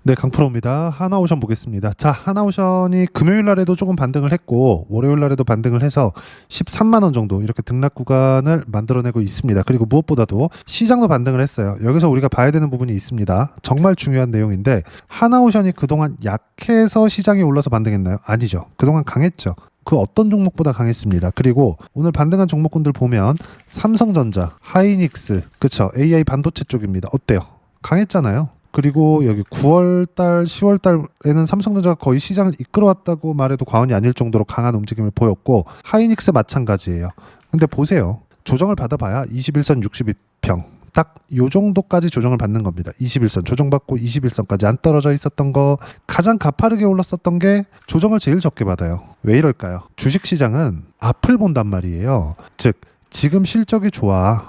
네, 강프로입니다. 하나오션 보겠습니다. 자, 하나오션이 금요일 날에도 조금 반등을 했고 월요일 날에도 반등을 해서 13만 원 정도 이렇게 등락 구간을 만들어내고 있습니다. 그리고 무엇보다도 시장도 반등을 했어요. 여기서 우리가 봐야 되는 부분이 있습니다. 정말 중요한 내용인데, 하나오션이 그동안 약해서 시장이 올라서 반등했나요? 아니죠. 그동안 강했죠. 그 어떤 종목보다 강했습니다. 그리고 오늘 반등한 종목군들 보면 삼성전자, 하이닉스, 그쵸, AI 반도체 쪽입니다. 어때요? 강했잖아요. 그리고 여기 9월달, 10월달에는 삼성전자가 거의 시장을 이끌어왔다고 말해도 과언이 아닐 정도로 강한 움직임을 보였고, 하이닉스 마찬가지예요. 근데 보세요. 조정을 받아봐야 21선 62평. 딱 요 정도까지 조정을 받는 겁니다. 21선 조정받고 21선까지 안 떨어져 있었던 거, 가장 가파르게 올랐었던 게 조정을 제일 적게 받아요. 왜 이럴까요? 주식시장은 앞을 본단 말이에요. 즉 지금 실적이 좋아.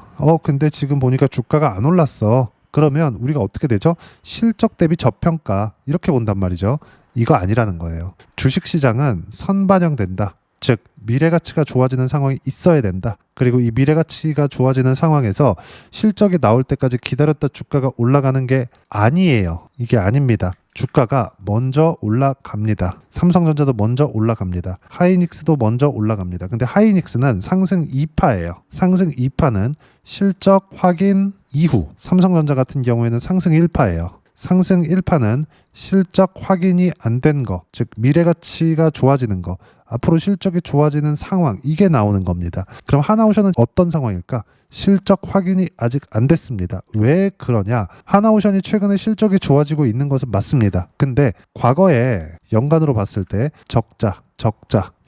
근데 지금 보니까 주가가 안 올랐어. 그러면 우리가 어떻게 되죠? 실적 대비 저평가, 이렇게 본단 말이죠. 이거 아니라는 거예요. 주식시장은 선반영된다. 즉 미래가치가 좋아지는 상황이 있어야 된다. 그리고 이 미래가치가 좋아지는 상황에서 실적이 나올 때까지 기다렸다 주가가 올라가는 게 아니에요. 이게 아닙니다. 주가가 먼저 올라갑니다. 삼성전자도 먼저 올라갑니다. 하이닉스도 먼저 올라갑니다. 근데 하이닉스는 상승 2파예요. 상승 2파는 실적 확인 이후, 삼성전자 같은 경우에는 상승 1파예요. 상승 1파는 실적 확인이 안 된 거, 즉 미래가치가 좋아지는 거, 앞으로 실적이 좋아지는 상황, 이게 나오는 겁니다. 그럼 하나오션은 어떤 상황일까? 실적 확인이 아직 안 됐습니다. 왜 그러냐? 하나오션이 최근에 실적이 좋아지고 있는 것은 맞습니다. 근데 과거에 연간으로 봤을 때 적자,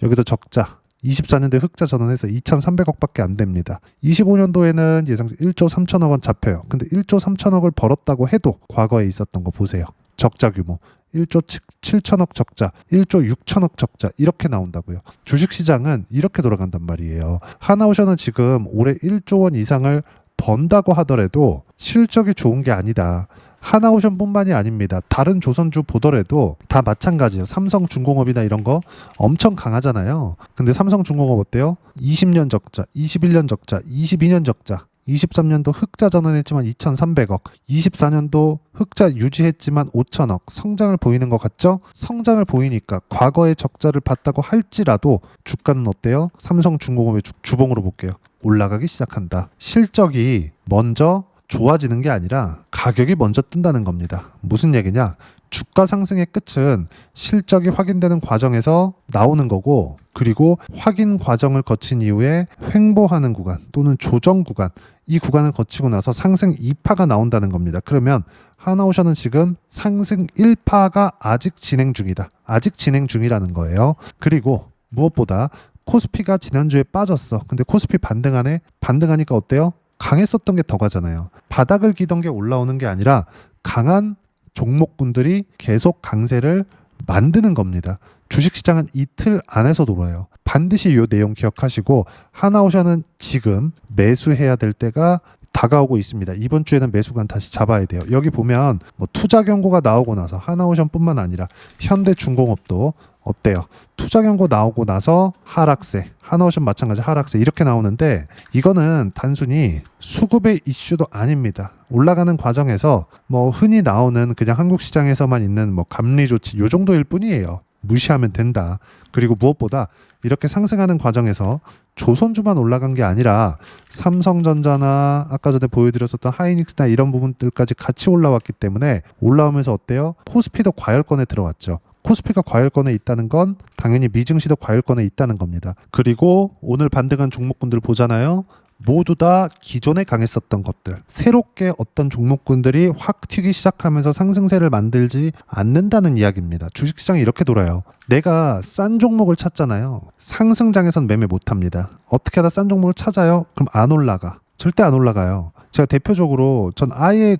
여기도 적자, 24년도에 흑자 전환해서 2,300억밖에 안 됩니다. 25년도에는 예상 1조 3천억 원 잡혀요. 근데 1조 3천억을 벌었다고 해도 과거에 있었던 거 보세요. 적자 규모 1조 7천억 적자, 1조 6천억 적자, 이렇게 나온다고요. 주식시장은 이렇게 돌아간단 말이에요. 하나오션은 지금 올해 1조 원 이상을 번다고 하더라도 실적이 좋은 게 아니다. 하나오션뿐만이 아닙니다. 다른 조선주 보더라도 다 마찬가지예요. 삼성중공업이나 이런 거 엄청 강하잖아요. 근데 삼성중공업 어때요? 20년 적자, 21년 적자, 22년 적자, 23년도 흑자 전환했지만 2,300억, 24년도 흑자 유지했지만 5천억, 성장을 보이는 것 같죠? 성장을 보이니까 과거의 적자를 봤다고 할지라도 주가는 어때요? 삼성중공업의 주봉으로 볼게요. 올라가기 시작한다. 실적이 먼저 좋아지는 게 아니라 가격이 먼저 뜬다는 겁니다. 무슨 얘기냐? 주가 상승의 끝은 실적이 확인되는 과정에서 나오는 거고, 그리고 확인 과정을 거친 이후에 횡보하는 구간 또는 조정 구간, 이 구간을 거치고 나서 상승 2파가 나온다는 겁니다. 그러면 하나오션은 지금 상승 1파가 아직 진행 중이다. 아직 진행 중이라는 거예요. 그리고 무엇보다 코스피가 지난주에 빠졌어. 근데 코스피 반등하네? 반등하니까 어때요? 강했었던 게 더 가잖아요. 바닥을 기던 게 올라오는 게 아니라 강한 종목군들이 계속 강세를 만드는 겁니다. 주식시장은 이틀 안에서 돌아요. 반드시 이 내용 기억하시고, 하나오션은 지금 매수해야 될 때가 다가오고 있습니다. 이번 주에는 매수관 다시 잡아야 돼요. 여기 보면 뭐 투자 경고가 나오고 나서 하나오션뿐만 아니라 현대중공업도 어때요? 투자 경고 나오고 나서 하락세, 하나오션 마찬가지 하락세, 이렇게 나오는데 이거는 단순히 수급의 이슈도 아닙니다. 올라가는 과정에서 뭐 흔히 나오는 그냥 한국 시장에서만 있는 뭐 감리 조치 요 정도일 뿐이에요. 무시하면 된다. 그리고 무엇보다 이렇게 상승하는 과정에서 조선주만 올라간 게 아니라 삼성전자나 아까 전에 보여드렸었던 하이닉스나 이런 부분들까지 같이 올라왔기 때문에 올라오면서 어때요? 코스피도 과열권에 들어왔죠. 코스피가 과열권에 있다는 건 당연히 미증시도 과열권에 있다는 겁니다. 그리고 오늘 반등한 종목군들 보잖아요. 모두 다 기존에 강했었던 것들, 새롭게 어떤 종목군들이 확 튀기 시작하면서 상승세를 만들지 않는다는 이야기입니다. 주식시장이 이렇게 돌아요. 내가 싼 종목을 찾잖아요. 상승장에선 매매 못합니다. 어떻게 하다 싼 종목을 찾아요? 그럼 안 올라가. 절대 안 올라가요. 제가 대표적으로 전 아예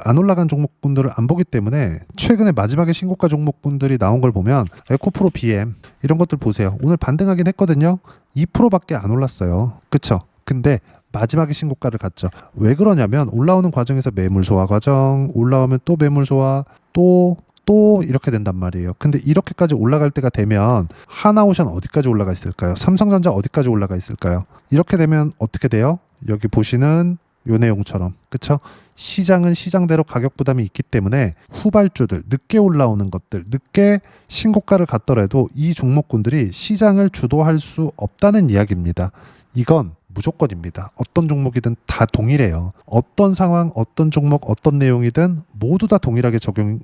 안 올라간 종목군들을 안 보기 때문에 최근에 마지막에 신고가 종목군들이 나온 걸 보면 에코프로 BM 이런 것들 보세요. 오늘 반등하긴 했거든요. 2%밖에 안 올랐어요. 그쵸? 근데 마지막에 신고가를 갔죠. 왜 그러냐면 올라오는 과정에서 매물 소화 과정, 올라오면 또 매물 소화, 또 이렇게 된단 말이에요. 근데 이렇게까지 올라갈 때가 되면 하나오션 어디까지 올라가 있을까요? 삼성전자 어디까지 올라가 있을까요? 이렇게 되면 어떻게 돼요? 여기 보시는 요 내용처럼. 그쵸? 시장은 시장대로 가격 부담이 있기 때문에 후발주들, 늦게 올라오는 것들, 늦게 신고가를 갔더라도 이 종목군들이 시장을 주도할 수 없다는 이야기입니다. 이건 무조건입니다. 어떤 종목이든 다 동일해요. 어떤 상황, 어떤 종목, 어떤 내용이든 모두 다 동일하게 적용이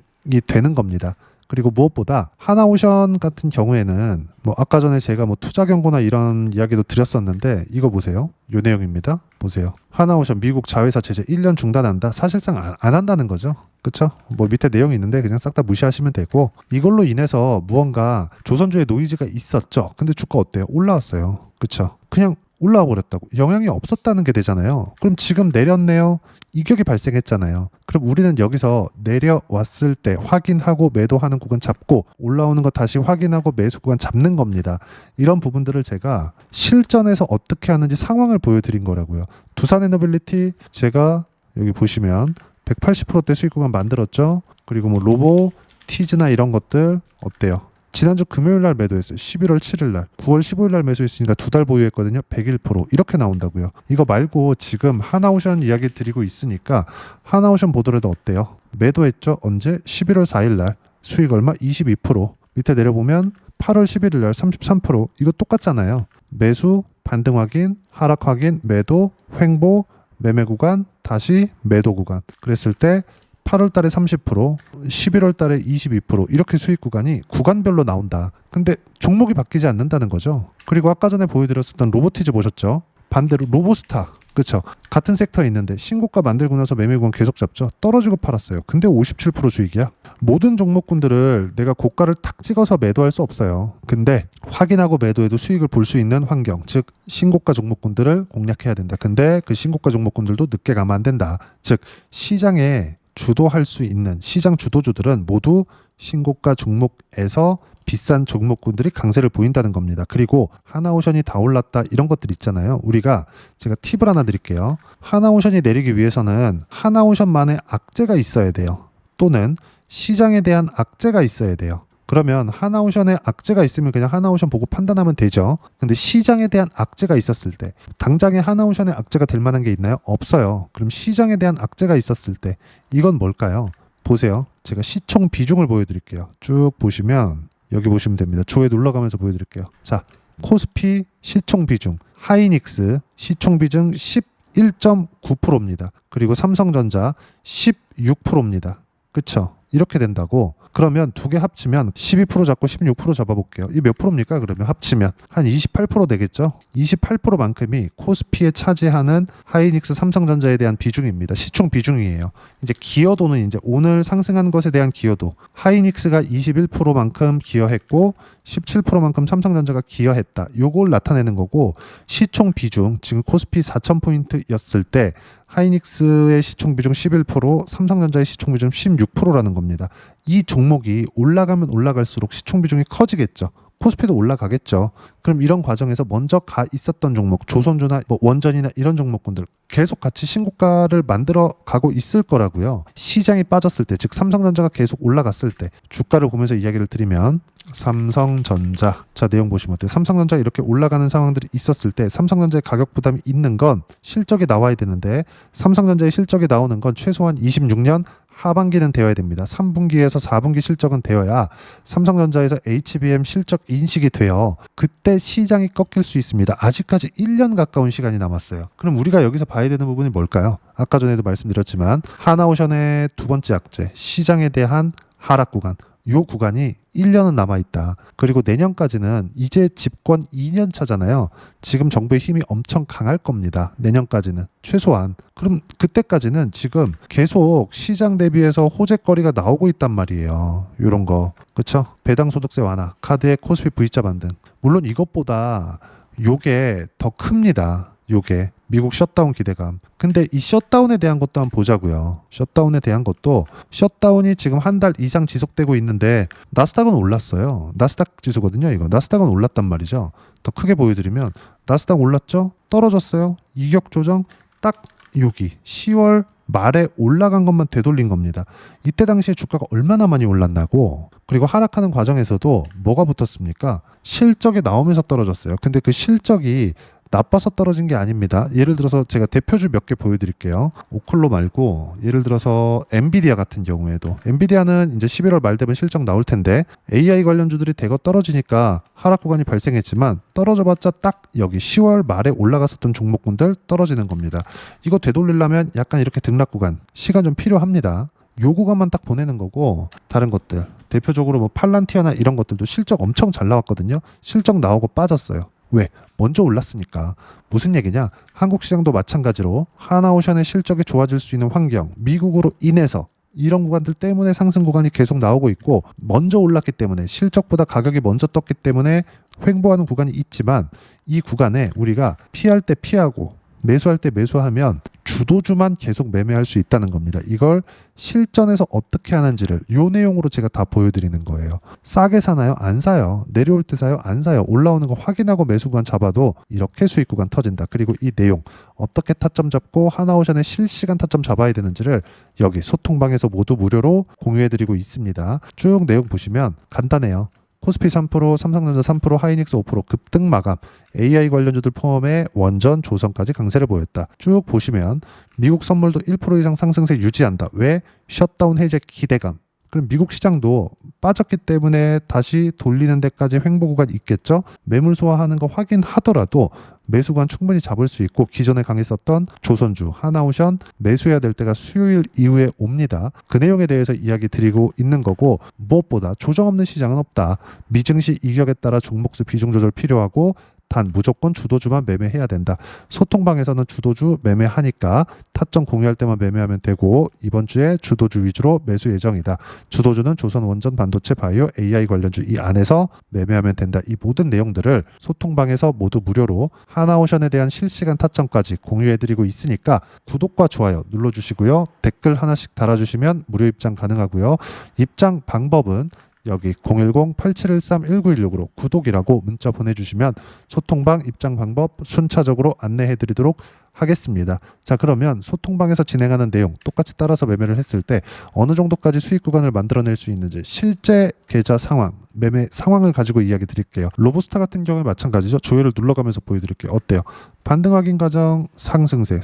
되는 겁니다. 그리고 무엇보다 하나오션 같은 경우에는 뭐 아까 전에 제가 뭐 투자 경고나 이런 이야기도 드렸었는데 이거 보세요. 요 내용입니다. 보세요. 하나오션 미국 자회사 제재 1년 중단한다. 사실상 안 한다는 거죠. 그쵸? 뭐 밑에 내용이 있는데 그냥 싹 다 무시하시면 되고 이걸로 인해서 무언가 조선주에 노이즈가 있었죠. 근데 주가 어때요? 올라왔어요. 그쵸? 그냥 올라와 버렸다고. 영향이 없었다는 게 되잖아요. 그럼 지금 내렸네요. 이격이 발생했잖아요. 그럼 우리는 여기서 내려왔을 때 확인하고 매도하는 구간 잡고 올라오는 거 다시 확인하고 매수 구간 잡는 겁니다. 이런 부분들을 제가 실전에서 어떻게 하는지 상황을 보여드린 거라고요. 두산에너빌리티 제가 여기 보시면 180%대 수익 구간 만들었죠. 그리고 뭐 로보, 티즈나 이런 것들 어때요? 지난주 금요일 날 매도했어요. 11월 7일 날. 9월 15일 날 매수했으니까 2달 보유했거든요. 101% 이렇게 나온다고요. 이거 말고 지금 하나오션 이야기 드리고 있으니까 하나오션 보더라도 어때요? 매도했죠. 언제? 11월 4일 날. 수익 얼마? 22%. 밑에 내려보면 8월 11일 날 33%. 이거 똑같잖아요. 매수, 반등 확인, 하락 확인, 매도, 횡보, 매매 구간, 다시 매도 구간. 그랬을 때 8월 달에 30%, 11월 달에 22% 이렇게 수익 구간이 구간별로 나온다. 근데 종목이 바뀌지 않는다는 거죠. 그리고 아까 전에 보여드렸었던 로보티즈 보셨죠? 반대로 로보스타. 그쵸? 같은 섹터에 있는데 신고가 만들고 나서 매매 구간 계속 잡죠. 떨어지고 팔았어요. 근데 57% 수익이야. 모든 종목군들을 내가 고가를 탁 찍어서 매도할 수 없어요. 근데 확인하고 매도해도 수익을 볼 수 있는 환경, 즉 신고가 종목군들을 공략해야 된다. 근데 그 신고가 종목군들도 늦게 가면 안 된다. 즉 시장에 주도할 수 있는 시장 주도주들은 모두 신고가 종목에서 비싼 종목군들이 강세를 보인다는 겁니다. 그리고 하나오션이 다 올랐다 이런 것들 있잖아요. 우리가 제가 팁을 하나 드릴게요. 하나오션이 내리기 위해서는 하나오션만의 악재가 있어야 돼요. 또는 시장에 대한 악재가 있어야 돼요. 그러면 하나오션에 악재가 있으면 그냥 하나오션 보고 판단하면 되죠. 근데 시장에 대한 악재가 있었을 때 당장에 하나오션에 악재가 될 만한 게 있나요? 없어요. 그럼 시장에 대한 악재가 있었을 때 이건 뭘까요? 보세요. 제가 시총 비중을 보여드릴게요. 쭉 보시면 여기 보시면 됩니다. 조회 눌러가면서 보여드릴게요. 자, 코스피 시총 비중, 하이닉스 시총 비중 11.9%입니다. 그리고 삼성전자 16%입니다. 그쵸? 이렇게 된다고. 그러면 두 개 합치면 12% 잡고 16% 잡아볼게요. 이 몇 프로입니까? 그러면 합치면 한 28% 되겠죠? 28%만큼이 코스피에 차지하는 하이닉스 삼성전자에 대한 비중입니다. 시총 비중이에요. 이제 기여도는 이제 오늘 상승한 것에 대한 기여도. 하이닉스가 21%만큼 기여했고 17%만큼 삼성전자가 기여했다. 요걸 나타내는 거고 시총 비중, 지금 코스피 4,000포인트였을 때 하이닉스의 시총 비중 11%, 삼성전자의 시총 비중 16%라는 겁니다. 이 종목이 올라가면 올라갈수록 시총 비중이 커지겠죠. 코스피도 올라가겠죠. 그럼 이런 과정에서 먼저 가 있었던 종목, 조선주나 뭐 원전이나 이런 종목군들 계속 같이 신고가를 만들어 가고 있을 거라고요. 시장이 빠졌을 때, 즉 삼성전자가 계속 올라갔을 때 주가를 보면서 이야기를 드리면 삼성전자, 자 내용 보시면 어때요? 삼성전자 이렇게 올라가는 상황들이 있었을 때 삼성전자의 가격 부담이 있는 건 실적이 나와야 되는데 삼성전자의 실적이 나오는 건 최소한 26년 하반기는 되어야 됩니다. 3분기에서 4분기 실적은 되어야 삼성전자에서 HBM 실적 인식이 돼요. 그때 시장이 꺾일 수 있습니다. 아직까지 1년 가까운 시간이 남았어요. 그럼 우리가 여기서 봐야 되는 부분이 뭘까요? 아까 전에도 말씀드렸지만 하나오션의 두 번째 악재, 시장에 대한 하락 구간. 요 구간이 1년은 남아있다. 그리고 내년까지는 이제 집권 2년 차잖아요. 지금 정부의 힘이 엄청 강할 겁니다. 내년까지는. 최소한. 그럼 그때까지는 지금 계속 시장 대비해서 호재거리가 나오고 있단 말이에요. 요런 거. 그쵸? 배당소득세 완화, 카드의 코스피 V자 반등. 물론 이것보다 요게 더 큽니다. 요게. 미국 셧다운 기대감. 근데 이 셧다운에 대한 것도 한번 보자고요. 셧다운에 대한 것도 셧다운이 지금 한 달 이상 지속되고 있는데 나스닥은 올랐어요. 나스닥 지수거든요. 이거 나스닥은 올랐단 말이죠. 더 크게 보여드리면 나스닥 올랐죠? 떨어졌어요. 이격 조정 딱 여기 10월 말에 올라간 것만 되돌린 겁니다. 이때 당시에 주가가 얼마나 많이 올랐나고, 그리고 하락하는 과정에서도 뭐가 붙었습니까? 실적이 나오면서 떨어졌어요. 근데 그 실적이 나빠서 떨어진 게 아닙니다. 예를 들어서 제가 대표주 몇 개 보여드릴게요. 오클로 말고 예를 들어서 엔비디아 같은 경우에도 엔비디아는 이제 11월 말 되면 실적 나올 텐데 AI 관련주들이 대거 떨어지니까 하락 구간이 발생했지만 떨어져봤자 딱 여기 10월 말에 올라갔었던 종목군들 떨어지는 겁니다. 이거 되돌리려면 약간 이렇게 등락 구간 시간 좀 필요합니다. 요 구간만 딱 보내는 거고 다른 것들 대표적으로 뭐 팔란티아나 이런 것들도 실적 엄청 잘 나왔거든요. 실적 나오고 빠졌어요. 왜? 먼저 올랐으니까. 무슨 얘기냐? 한국 시장도 마찬가지로 하나오션의 실적이 좋아질 수 있는 환경, 미국으로 인해서 이런 구간들 때문에 상승 구간이 계속 나오고 있고 먼저 올랐기 때문에 실적보다 가격이 먼저 떴기 때문에 횡보하는 구간이 있지만 이 구간에 우리가 피할 때 피하고 매수할 때 매수하면 주도주만 계속 매매할 수 있다는 겁니다. 이걸 실전에서 어떻게 하는지를 요 내용으로 제가 다 보여드리는 거예요. 싸게 사나요? 안 사요. 내려올 때 사요? 안 사요. 올라오는 거 확인하고 매수 구간 잡아도 이렇게 수익 구간 터진다. 그리고 이 내용 어떻게 타점 잡고 하나오션의 실시간 타점 잡아야 되는지를 여기 소통방에서 모두 무료로 공유해드리고 있습니다. 쭉 내용 보시면 간단해요. 코스피 3%, 삼성전자 3%, 하이닉스 5% 급등 마감, AI 관련주들 포함해 원전, 조선까지 강세를 보였다. 쭉 보시면 미국 선물도 1% 이상 상승세 유지한다. 왜? 셧다운 해제 기대감. 그럼 미국 시장도 빠졌기 때문에 다시 돌리는 데까지 횡보 구간이 있겠죠. 매물 소화하는 거 확인하더라도 매수 구간 충분히 잡을 수 있고 기존에 강했었던 조선주, 하나오션 매수해야 될 때가 수요일 이후에 옵니다. 그 내용에 대해서 이야기 드리고 있는 거고 무엇보다 조정 없는 시장은 없다. 미증시 이격에 따라 종목수 비중 조절 필요하고 단 무조건 주도주만 매매해야 된다. 소통방에서는 주도주 매매하니까 타점 공유할 때만 매매하면 되고 이번 주에 주도주 위주로 매수 예정이다. 주도주는 조선 원전 반도체 바이오 AI 관련주 이 안에서 매매하면 된다. 이 모든 내용들을 소통방에서 모두 무료로 하나오션에 대한 실시간 타점까지 공유해드리고 있으니까 구독과 좋아요 눌러주시고요. 댓글 하나씩 달아주시면 무료 입장 가능하고요. 입장 방법은 여기 010-8713-1916으로 구독이라고 문자 보내주시면 소통방 입장 방법 순차적으로 안내해드리도록 하겠습니다. 자, 그러면 소통방에서 진행하는 내용 똑같이 따라서 매매를 했을 때 어느 정도까지 수익 구간을 만들어낼 수 있는지 실제 계좌 상황, 매매 상황을 가지고 이야기 드릴게요. 로보스타 같은 경우에 마찬가지죠. 조회를 눌러가면서 보여드릴게요. 어때요? 반등 확인 과정 상승세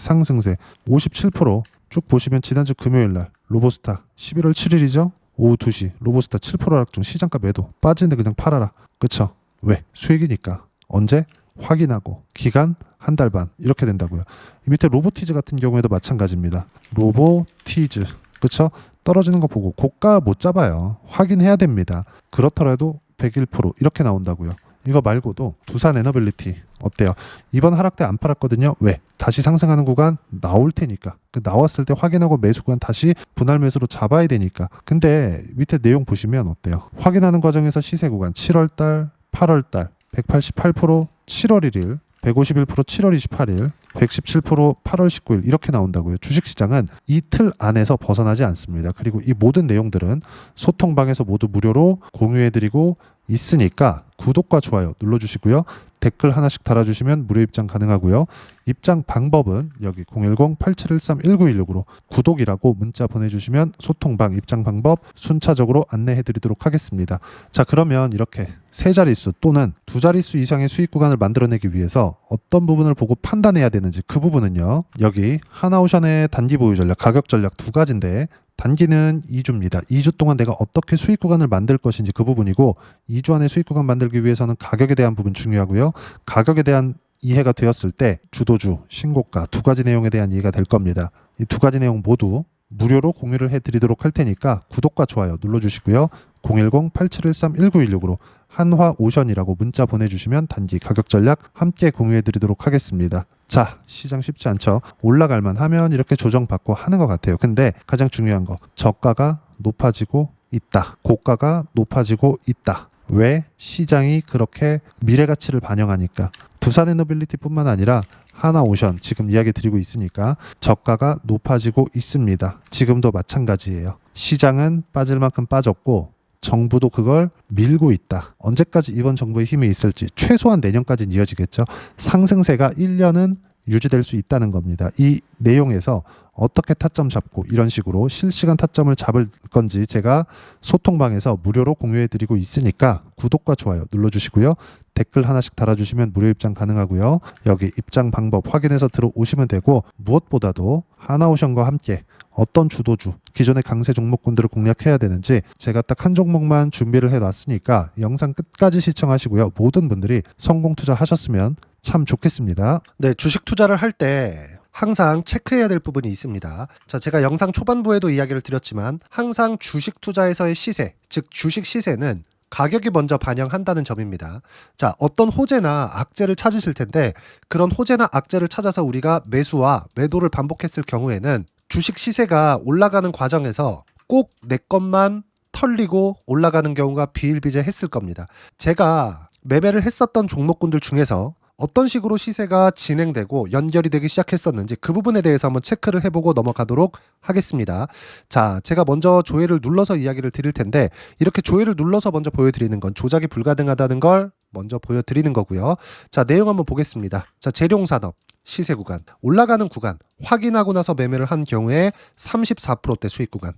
57%쭉 보시면 지난주 금요일날 로보스타 11월 7일이죠. 오후 2시 로보스타 7% 하락 중 시장가 매도 빠지는데 그냥 팔아라. 그쵸? 왜? 수익이니까. 언제? 확인하고 기간 한 달 반 이렇게 된다고요. 이 밑에 로보티즈 같은 경우에도 마찬가지입니다. 로보티즈 그쵸? 떨어지는 거 보고 고가 못 잡아요. 확인해야 됩니다. 그렇더라도 101% 이렇게 나온다고요. 이거 말고도 두산 에너빌리티 어때요? 이번 하락 때 안 팔았거든요. 왜? 다시 상승하는 구간 나올 테니까. 나왔을 때 확인하고 매수 구간 다시 분할 매수로 잡아야 되니까. 근데 밑에 내용 보시면 어때요? 확인하는 과정에서 시세 구간 7월달, 8월달 188% 7월 1일 151% 7월 28일, 117% 8월 19일 이렇게 나온다고요. 주식시장은 이 틀 안에서 벗어나지 않습니다. 그리고 이 모든 내용들은 소통방에서 모두 무료로 공유해드리고 있으니까 구독과 좋아요 눌러주시고요. 댓글 하나씩 달아주시면 무료 입장 가능하고요. 입장 방법은 여기 010-8713-1916으로 구독이라고 문자 보내주시면 소통방 입장 방법 순차적으로 안내해드리도록 하겠습니다. 자, 그러면 이렇게 세 자릿수 또는 두 자릿수 이상의 수익 구간을 만들어내기 위해서 어떤 부분을 보고 판단해야 되는지 그 부분은요. 여기 하나오션의 단기 보유 전략, 가격 전략 두 가지인데 단기는 2주입니다. 2주 동안 내가 어떻게 수익 구간을 만들 것인지 그 부분이고 2주 안에 수익 구간 만들기 위해서는 가격에 대한 부분 중요하고요. 가격에 대한 이해가 되었을 때 주도주, 신고가 두 가지 내용에 대한 이해가 될 겁니다. 이 두 가지 내용 모두 무료로 공유를 해드리도록 할 테니까 구독과 좋아요 눌러주시고요. 010-8713-1916으로 한화오션이라고 문자 보내주시면 단기 가격 전략 함께 공유해드리도록 하겠습니다. 자, 시장 쉽지 않죠. 올라갈만 하면 이렇게 조정받고 하는 것 같아요. 근데 가장 중요한 거 저가가 높아지고 있다. 고가가 높아지고 있다. 왜? 시장이 그렇게 미래 가치를 반영하니까. 두산에너빌리티뿐만 아니라 하나오션 지금 이야기 드리고 있으니까 저가가 높아지고 있습니다. 지금도 마찬가지예요. 시장은 빠질 만큼 빠졌고 정부도 그걸 밀고 있다. 언제까지 이번 정부의 힘이 있을지 최소한 내년까지는 이어지겠죠. 상승세가 1년은 유지될 수 있다는 겁니다. 이 내용에서 어떻게 타점 잡고 이런 식으로 실시간 타점을 잡을 건지 제가 소통방에서 무료로 공유해 드리고 있으니까 구독과 좋아요 눌러주시고요. 댓글 하나씩 달아주시면 무료 입장 가능하고요. 여기 입장 방법 확인해서 들어오시면 되고, 무엇보다도 하나오션과 함께 어떤 주도주, 기존의 강세 종목군들을 공략해야 되는지 제가 딱 한 종목만 준비를 해놨으니까 영상 끝까지 시청하시고요. 모든 분들이 성공 투자하셨으면 참 좋겠습니다. 네, 주식 투자를 할 때 항상 체크해야 될 부분이 있습니다. 자, 제가 영상 초반부에도 이야기를 드렸지만 항상 주식 투자에서의 시세, 즉 주식 시세는 가격이 먼저 반영한다는 점입니다. 자, 어떤 호재나 악재를 찾으실 텐데 그런 호재나 악재를 찾아서 우리가 매수와 매도를 반복했을 경우에는 주식 시세가 올라가는 과정에서 꼭 내 것만 털리고 올라가는 경우가 비일비재했을 겁니다. 제가 매매를 했었던 종목군들 중에서 어떤 식으로 시세가 진행되고 연결이 되기 시작했었는지 그 부분에 대해서 한번 체크를 해보고 넘어가도록 하겠습니다. 자, 제가 먼저 조회를 눌러서 이야기를 드릴 텐데 이렇게 조회를 눌러서 먼저 보여드리는 건 조작이 불가능하다는 걸 먼저 보여드리는 거고요. 자, 내용 한번 보겠습니다. 자, 재룡산업 시세 구간, 올라가는 구간 확인하고 나서 매매를 한 경우에 34%대 수익 구간.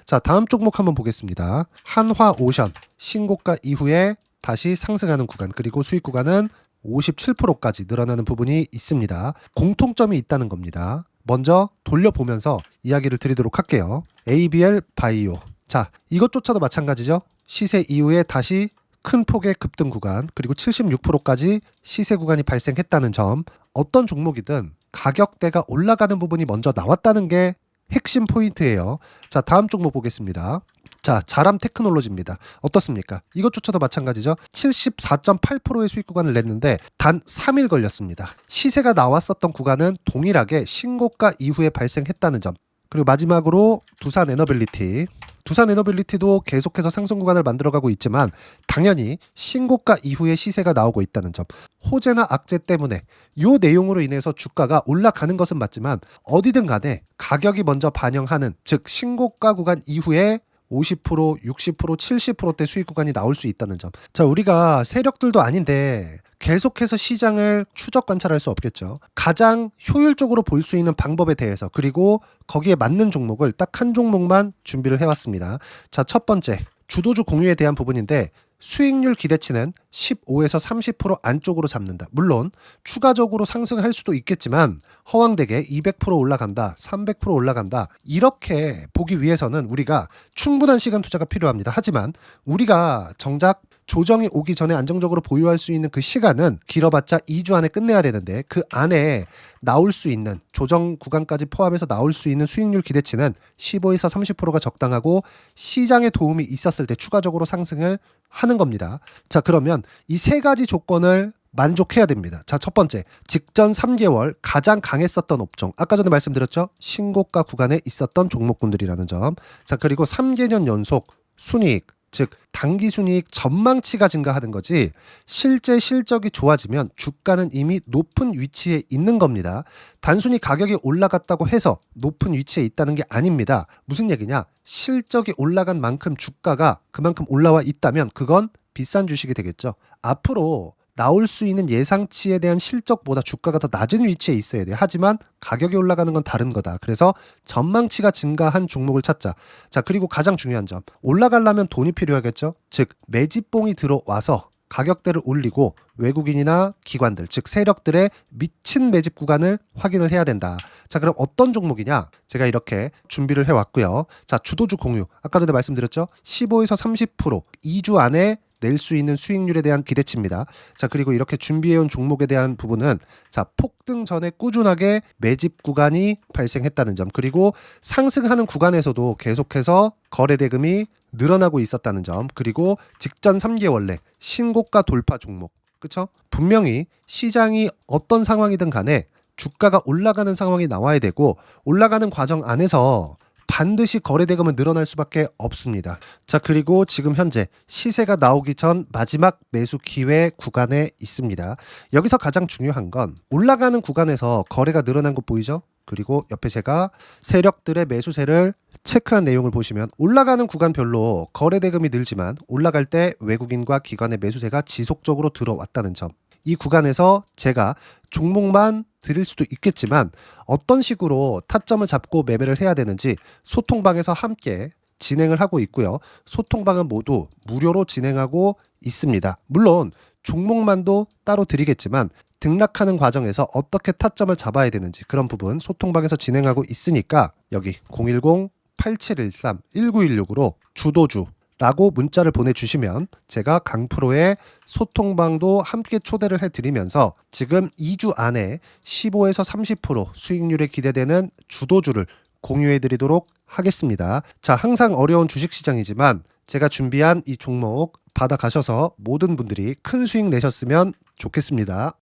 자, 다음 종목 한번 보겠습니다. 한화오션 신고가 이후에 다시 상승하는 구간, 그리고 수익 구간은 57%까지 늘어나는 부분이 있습니다. 공통점이 있다는 겁니다. 먼저 돌려보면서 이야기를 드리도록 할게요. ABL 바이오. 자, 이것조차도 마찬가지죠. 시세 이후에 다시 큰 폭의 급등 구간, 그리고 76%까지 시세 구간이 발생했다는 점. 어떤 종목이든 가격대가 올라가는 부분이 먼저 나왔다는 게 핵심 포인트예요. 자, 다음 종목 보겠습니다. 자, 자람 테크놀로지입니다. 어떻습니까? 이것조차도 마찬가지죠. 74.8%의 수익 구간을 냈는데 단 3일 걸렸습니다. 시세가 나왔었던 구간은 동일하게 신고가 이후에 발생했다는 점. 그리고 마지막으로 두산 에너빌리티. 두산 에너빌리티도 계속해서 상승 구간을 만들어가고 있지만 당연히 신고가 이후에 시세가 나오고 있다는 점. 호재나 악재 때문에 이 내용으로 인해서 주가가 올라가는 것은 맞지만 어디든 간에 가격이 먼저 반영하는, 즉 신고가 구간 이후에 50%, 60%, 70%대 수익 구간이 나올 수 있다는 점. 자, 우리가 세력들도 아닌데 계속해서 시장을 추적 관찰할 수 없겠죠. 가장 효율적으로 볼 수 있는 방법에 대해서, 그리고 거기에 맞는 종목을 딱 한 종목만 준비를 해왔습니다. 자, 첫 번째 주도주 공유에 대한 부분인데 수익률 기대치는 15에서 30% 안쪽으로 잡는다. 물론 추가적으로 상승할 수도 있겠지만 허황되게 200% 올라간다, 300% 올라간다, 이렇게 보기 위해서는 우리가 충분한 시간 투자가 필요합니다. 하지만 우리가 정작 조정이 오기 전에 안정적으로 보유할 수 있는 그 시간은 길어봤자 2주 안에 끝내야 되는데 그 안에 나올 수 있는, 조정 구간까지 포함해서 나올 수 있는 수익률 기대치는 15에서 30%가 적당하고 시장에 도움이 있었을 때 추가적으로 상승을 하는 겁니다. 자, 그러면 이 세 가지 조건을 만족해야 됩니다. 자, 첫 번째, 직전 3개월 가장 강했었던 업종. 아까 전에 말씀드렸죠? 신고가 구간에 있었던 종목군들이라는 점. 자, 그리고 3개년 연속 순이익, 즉 단기 순이익 전망치가 증가하는 거지 실제 실적이 좋아지면 주가는 이미 높은 위치에 있는 겁니다. 단순히 가격이 올라갔다고 해서 높은 위치에 있다는 게 아닙니다. 무슨 얘기냐? 실적이 올라간 만큼 주가가 그만큼 올라와 있다면 그건 비싼 주식이 되겠죠. 앞으로 나올 수 있는 예상치에 대한 실적보다 주가가 더 낮은 위치에 있어야 돼요. 하지만 가격이 올라가는 건 다른 거다. 그래서 전망치가 증가한 종목을 찾자. 자, 그리고 가장 중요한 점. 올라가려면 돈이 필요하겠죠. 즉 매집봉이 들어와서 가격대를 올리고 외국인이나 기관들, 즉 세력들의 미친 매집 구간을 확인을 해야 된다. 자, 그럼 어떤 종목이냐? 제가 이렇게 준비를 해왔고요. 자, 주도주 공유. 아까 전에 말씀드렸죠. 15에서 30% 2주 안에 낼 수 있는 수익률에 대한 기대치입니다. 자, 그리고 이렇게 준비해온 종목에 대한 부분은 자, 폭등 전에 꾸준하게 매집 구간이 발생했다는 점, 그리고 상승하는 구간에서도 계속해서 거래 대금이 늘어나고 있었다는 점, 그리고 직전 3개월 내 신고가 돌파 종목. 그쵸? 분명히 시장이 어떤 상황이든 간에 주가가 올라가는 상황이 나와야 되고 올라가는 과정 안에서 반드시 거래 대금은 늘어날 수밖에 없습니다. 자, 그리고 지금 현재 시세가 나오기 전 마지막 매수 기회 구간에 있습니다. 여기서 가장 중요한 건 올라가는 구간에서 거래가 늘어난 거 보이죠? 그리고 옆에 제가 세력들의 매수세를 체크한 내용을 보시면 올라가는 구간별로 거래 대금이 늘지만 올라갈 때 외국인과 기관의 매수세가 지속적으로 들어왔다는 점. 이 구간에서 제가 종목만 드릴 수도 있겠지만 어떤 식으로 타점을 잡고 매매를 해야 되는지 소통방에서 함께 진행을 하고 있고요. 소통방은 모두 무료로 진행하고 있습니다. 물론 종목만도 따로 드리겠지만 등락하는 과정에서 어떻게 타점을 잡아야 되는지 그런 부분 소통방에서 진행하고 있으니까 여기 010-8713-1916으로 주도주라고 문자를 보내주시면 제가 강프로의 소통방도 함께 초대를 해드리면서 지금 2주 안에 15에서 30% 수익률이 기대되는 주도주를 공유해드리도록 하겠습니다. 자, 항상 어려운 주식시장이지만 제가 준비한 이 종목 받아가셔서 모든 분들이 큰 수익 내셨으면 좋겠습니다.